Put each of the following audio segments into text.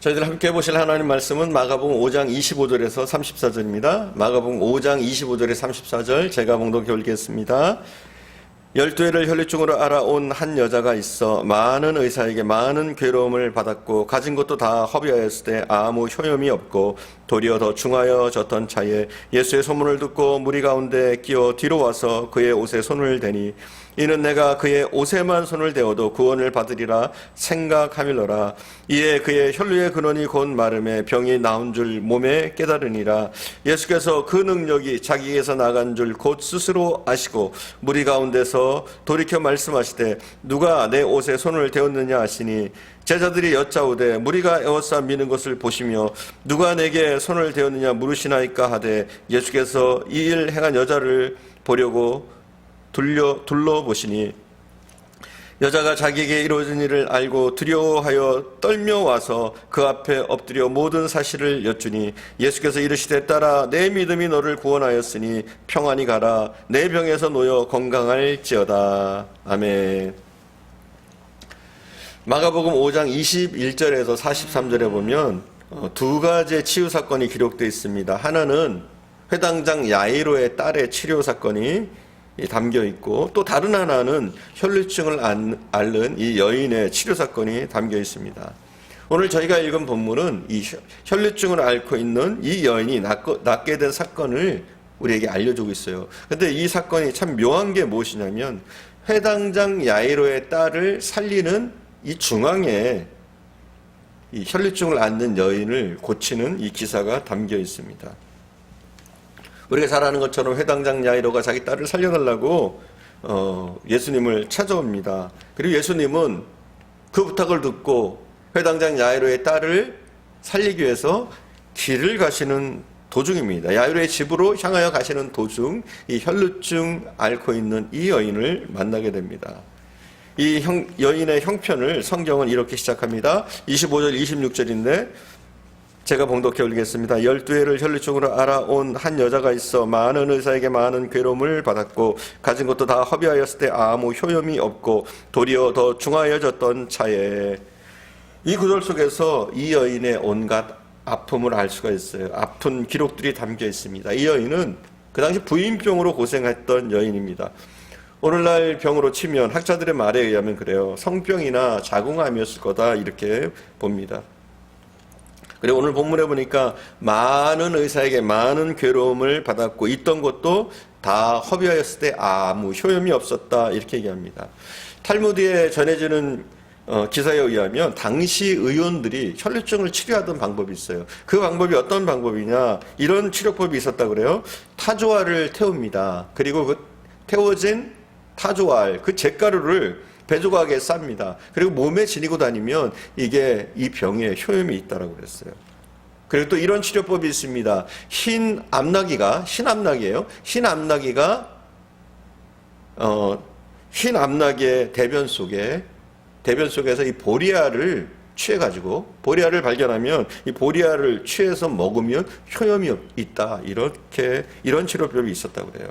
저희들 함께 보실 하나님 말씀은 마가복음 5장 25절에서 34절입니다. 마가복음 5장 25절에 34절 제가 봉독해 올리겠습니다. 12해를 혈류증으로 알아온 한 여자가 있어 많은 의사에게 많은 괴로움을 받았고 가진 것도 다 허비하였을 때 아무 효염이 없고 도리어 더 중하여졌던 차에 예수의 소문을 듣고 무리 가운데 끼어 뒤로 와서 그의 옷에 손을 대니 이는 내가 그의 옷에만 손을 대어도 구원을 받으리라 생각하밀러라. 이에 그의 혈류의 근원이 곧 마름에 병이 나은 줄 몸에 깨달으니라. 예수께서 그 능력이 자기에게서 나간 줄 곧 스스로 아시고 무리 가운데서 돌이켜 말씀하시되 누가 내 옷에 손을 대었느냐 하시니 제자들이 여짜오되 무리가 에워싸 미는 것을 보시며 누가 내게 손을 대었느냐 물으시나이까 하되 예수께서 이 일 행한 여자를 보려고 둘러보시니 여자가 자기에게 이루어진 일을 알고 두려워하여 떨며 와서 그 앞에 엎드려 모든 사실을 여쭈니 예수께서 이르시되 딸아 내 믿음이 너를 구원하였으니 평안히 가라 내 병에서 놓여 건강할지어다. 아멘. 마가복음 5장 21절에서 43절에 보면 두 가지의 치유 사건이 기록되어 있습니다. 하나는 회당장 야이로의 딸의 치료 사건이 담겨 있고 또 다른 하나는 혈류증을 앓는 이 여인의 치료 사건이 담겨 있습니다. 오늘 저희가 읽은 본문은 이 혈류증을 앓고 있는 이 여인이 낫게 된 사건을 우리에게 알려주고 있어요. 근데 이 사건이 참 묘한 게 무엇이냐면 회당장 야이로의 딸을 살리는 이 중앙에 이 혈류증을 앓는 여인을 고치는 이 기사가 담겨 있습니다. 우리가 잘 아는 것처럼 회당장 야이로가 자기 딸을 살려달라고 예수님을 찾아옵니다. 그리고 예수님은 그 부탁을 듣고 회당장 야이로의 딸을 살리기 위해서 길을 가시는 도중입니다. 야이로의 집으로 향하여 가시는 도중 이 혈류증 앓고 있는 이 여인을 만나게 됩니다. 이 여인의 형편을 성경은 이렇게 시작합니다. 25절 26절인데 제가 봉독해 올리겠습니다. 12해를 혈류증으로 알아온 한 여자가 있어 많은 의사에게 많은 괴로움을 받았고 가진 것도 다 허비하였을 때 아무 효염이 없고 도리어 더 중하여졌던 차에 이 구절 속에서 이 여인의 온갖 아픔을 알 수가 있어요. 아픈 기록들이 담겨 있습니다. 이 여인은 그 당시 부인병으로 고생했던 여인입니다. 오늘날 병으로 치면 학자들의 말에 의하면 그래요. 성병이나 자궁암이었을 거다 이렇게 봅니다. 그리고 오늘 본문에 보니까 많은 의사에게 많은 괴로움을 받았고 있던 것도 다 허비하였을 때 아무 효염이 없었다 이렇게 얘기합니다. 탈무드에 전해지는 기사에 의하면 당시 의원들이 혈류증을 치료하던 방법이 있어요. 그 방법이 어떤 방법이냐 이런 치료법이 있었다고 그래요. 타조알을 태웁니다. 그리고 그 태워진 타조알 그 잿가루를 배조각에 쌉니다. 그리고 몸에 지니고 다니면 이게 이 병에 효염이 있다라고 그랬어요. 그리고 또 이런 치료법이 있습니다. 흰 암나기예요. 흰 암나기의 대변 속에서 이 보리알을 취해가지고 보리알을 발견하면 이 보리알을 취해서 먹으면 효염이 있다. 이런 치료법이 있었다고 그래요.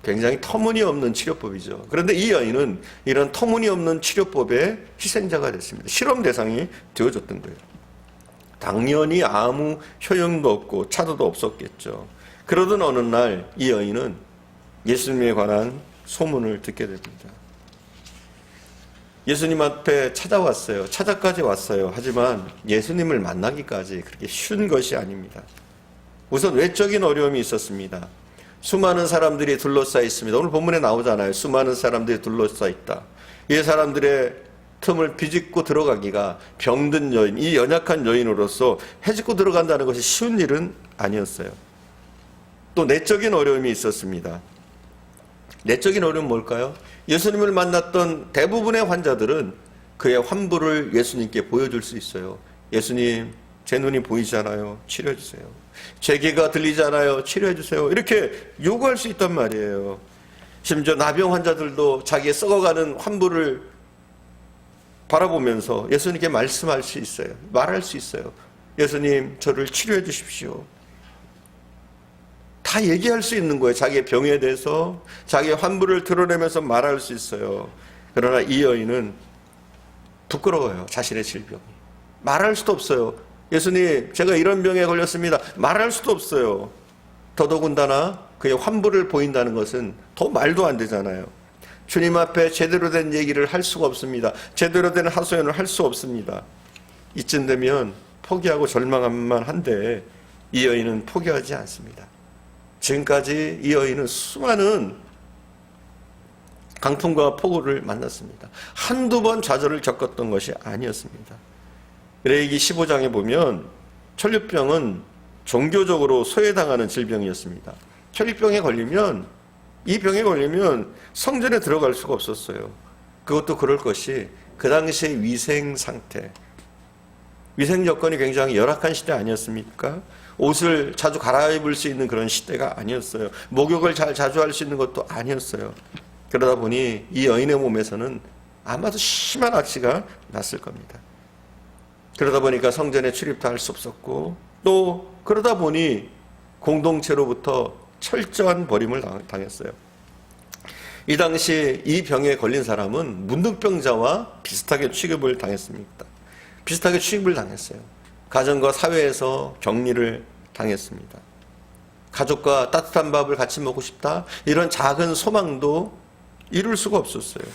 굉장히 터무니없는 치료법이죠. 그런데 이 여인은 이런 터무니없는 치료법의 희생자가 됐습니다. 실험 대상이 되어졌던 거예요. 당연히 아무 효용도 없고 차도도 없었겠죠. 그러던 어느 날 이 여인은 예수님에 관한 소문을 듣게 됩니다. 예수님 앞에 찾아까지 왔어요. 하지만 예수님을 만나기까지 그렇게 쉬운 것이 아닙니다. 우선 외적인 어려움이 있었습니다. 수많은 사람들이 둘러싸여 있습니다. 오늘 본문에 나오잖아요. 수많은 사람들이 둘러싸여 있다. 이 사람들의 틈을 비집고 들어가기가 병든 여인, 이 연약한 여인으로서 헤집고 들어간다는 것이 쉬운 일은 아니었어요. 또 내적인 어려움이 있었습니다. 내적인 어려움은 뭘까요? 예수님을 만났던 대부분의 환자들은 그의 환부를 예수님께 보여줄 수 있어요. 예수님, 제 눈이 보이잖아요. 치료해 주세요. 제 귀가 들리잖아요. 치료해 주세요. 이렇게 요구할 수 있단 말이에요. 심지어 나병 환자들도 자기의 썩어가는 환부를 바라보면서 예수님께 말씀할 수 있어요. 말할 수 있어요. 예수님, 저를 치료해 주십시오. 다 얘기할 수 있는 거예요. 자기의 병에 대해서 자기의 환부를 드러내면서 말할 수 있어요. 그러나 이 여인은 부끄러워요. 자신의 질병이. 말할 수도 없어요. 예수님, 제가 이런 병에 걸렸습니다. 말할 수도 없어요. 더더군다나 그의 환부를 보인다는 것은 더 말도 안 되잖아요. 주님 앞에 제대로 된 얘기를 할 수가 없습니다. 제대로 된 하소연을 할 수 없습니다. 이쯤 되면 포기하고 절망만 한데 이 여인은 포기하지 않습니다. 지금까지 이 여인은 수많은 강풍과 폭우를 만났습니다. 한두 번 좌절을 겪었던 것이 아니었습니다. 레위기 15장에 보면 천류병은 종교적으로 소외당하는 질병이었습니다. 천류병에 걸리면, 이 병에 걸리면 성전에 들어갈 수가 없었어요. 그것도 그럴 것이 그 당시의 위생 상태, 위생 여건이 굉장히 열악한 시대 아니었습니까? 옷을 자주 갈아입을 수 있는 그런 시대가 아니었어요. 목욕을 자주 할 수 있는 것도 아니었어요. 그러다 보니 이 여인의 몸에서는 아마도 심한 악취가 났을 겁니다. 그러다 보니까 성전에 출입도 할 수 없었고, 또 그러다 보니 공동체로부터 철저한 버림을 당했어요. 이 당시 이 병에 걸린 사람은 문둥병자와 비슷하게 취급을 당했습니다. 비슷하게 취급을 당했어요. 가정과 사회에서 격리를 당했습니다. 가족과 따뜻한 밥을 같이 먹고 싶다, 이런 작은 소망도 이룰 수가 없었어요.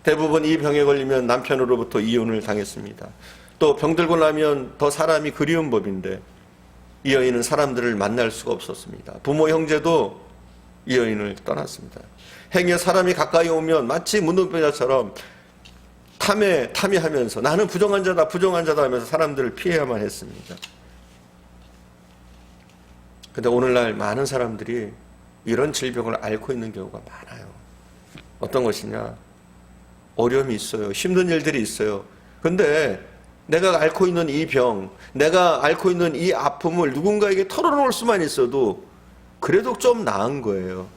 대부분 이 병에 걸리면 남편으로부터 이혼을 당했습니다. 또 병들고 나면 더 사람이 그리운 법인데 이 여인은 사람들을 만날 수가 없었습니다. 부모 형제도 이 여인을 떠났습니다. 행여 사람이 가까이 오면 마치 문둥병자처럼 탐해하면서 나는 부정환자다 하면서 사람들을 피해야만 했습니다. 근데 오늘날 많은 사람들이 이런 질병을 앓고 있는 경우가 많아요. 어떤 것이냐? 어려움이 있어요. 힘든 일들이 있어요. 근데 내가 앓고 있는 이 병, 내가 앓고 있는 이 아픔을 누군가에게 털어놓을 수만 있어도 그래도 좀 나은 거예요.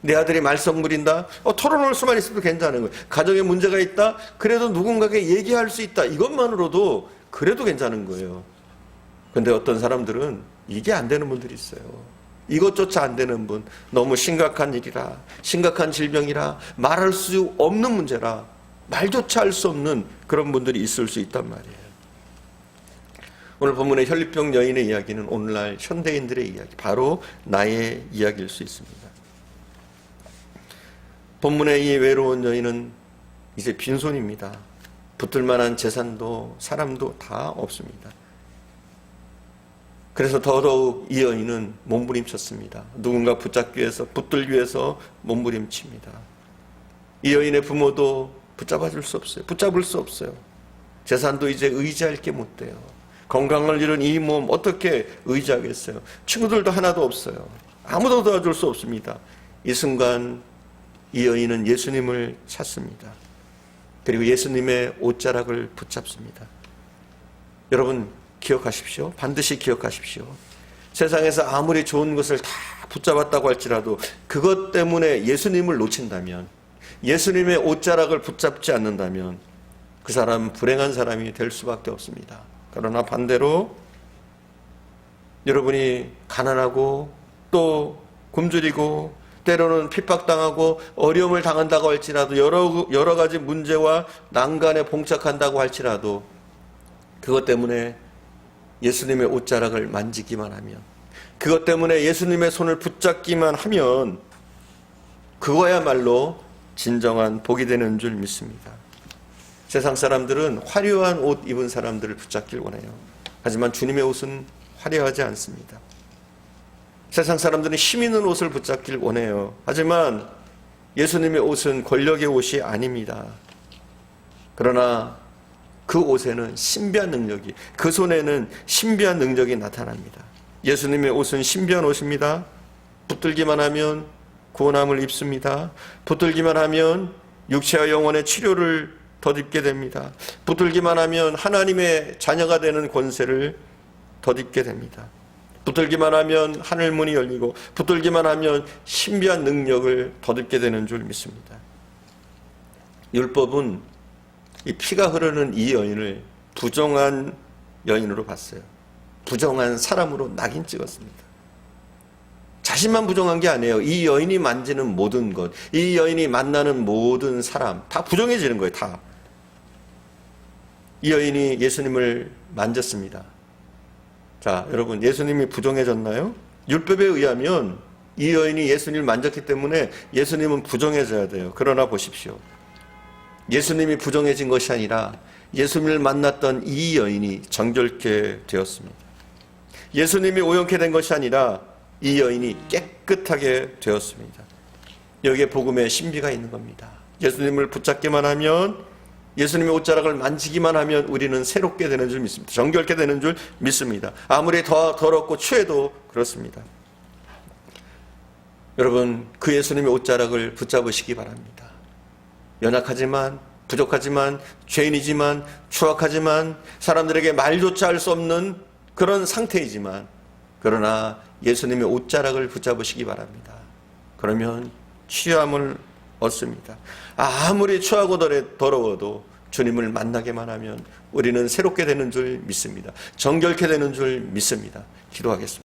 내 아들이 말썽 부린다? 털어놓을 수만 있어도 괜찮은 거예요. 가정에 문제가 있다? 그래도 누군가에게 얘기할 수 있다. 이것만으로도 그래도 괜찮은 거예요. 근데 어떤 사람들은 이게 안 되는 분들이 있어요. 이것조차 안 되는 분, 너무 심각한 일이라, 심각한 질병이라, 말할 수 없는 문제라, 말조차 할 수 없는 그런 분들이 있을 수 있단 말이에요. 오늘 본문의 혈류병 여인의 이야기는 오늘날 현대인들의 이야기, 바로 나의 이야기일 수 있습니다. 본문의 이 외로운 여인은 이제 빈손입니다. 붙들 만한 재산도 사람도 다 없습니다. 그래서 더더욱 이 여인은 몸부림쳤습니다. 누군가 붙잡기 위해서, 붙들기 위해서 몸부림칩니다. 이 여인의 부모도 붙잡을 수 없어요. 재산도 이제 의지할 게 못 돼요. 건강을 잃은 이 몸 어떻게 의지하겠어요? 친구들도 하나도 없어요. 아무도 도와줄 수 없습니다. 이 순간 이 여인은 예수님을 찾습니다. 그리고 예수님의 옷자락을 붙잡습니다. 여러분 기억하십시오. 반드시 기억하십시오. 세상에서 아무리 좋은 것을 다 붙잡았다고 할지라도 그것 때문에 예수님을 놓친다면, 예수님의 옷자락을 붙잡지 않는다면 그 사람은 불행한 사람이 될 수밖에 없습니다. 그러나 반대로 여러분이 가난하고 또 굶주리고 때로는 핍박당하고 어려움을 당한다고 할지라도 여러 가지 문제와 난간에 봉착한다고 할지라도 그것 때문에 예수님의 옷자락을 만지기만 하면, 그것 때문에 예수님의 손을 붙잡기만 하면 그거야말로 진정한 복이 되는 줄 믿습니다. 세상 사람들은 화려한 옷 입은 사람들을 붙잡길 원해요. 하지만 주님의 옷은 화려하지 않습니다. 세상 사람들은 힘 있는 옷을 붙잡길 원해요. 하지만 예수님의 옷은 권력의 옷이 아닙니다. 그러나 그 옷에는 신비한 능력이, 그 손에는 신비한 능력이 나타납니다. 예수님의 옷은 신비한 옷입니다. 붙들기만 하면 구원함을 입습니다. 붙들기만 하면 육체와 영혼의 치료를 덧입게 됩니다. 붙들기만 하면 하나님의 자녀가 되는 권세를 덧입게 됩니다. 붙들기만 하면 하늘 문이 열리고 붙들기만 하면 신비한 능력을 덧입게 되는 줄 믿습니다. 율법은 이 피가 흐르는 이 여인을 부정한 여인으로 봤어요. 부정한 사람으로 낙인 찍었습니다. 자신만 부정한 게 아니에요. 이 여인이 만지는 모든 것, 이 여인이 만나는 모든 사람 다 부정해지는 거예요. 다. 이 여인이 예수님을 만졌습니다. 자, 여러분, 예수님이 부정해졌나요? 율법에 의하면 이 여인이 예수님을 만졌기 때문에 예수님은 부정해져야 돼요. 그러나 보십시오. 예수님이 부정해진 것이 아니라 예수님을 만났던 이 여인이 정결케 되었습니다. 예수님이 오염케 된 것이 아니라 이 여인이 깨끗하게 되었습니다. 여기에 복음의 신비가 있는 겁니다. 예수님을 붙잡기만 하면, 예수님의 옷자락을 만지기만 하면 우리는 새롭게 되는 줄 믿습니다. 정결케 되는 줄 믿습니다. 아무리 더 더럽고 추해도 그렇습니다. 여러분, 그 예수님의 옷자락을 붙잡으시기 바랍니다. 연약하지만, 부족하지만, 죄인이지만, 추악하지만, 사람들에게 말조차 할 수 없는 그런 상태이지만, 그러나 예수님의 옷자락을 붙잡으시기 바랍니다. 그러면 취함을 얻습니다. 아무리 추하고 더러워도 주님을 만나게만 하면 우리는 새롭게 되는 줄 믿습니다. 정결케 되는 줄 믿습니다. 기도하겠습니다.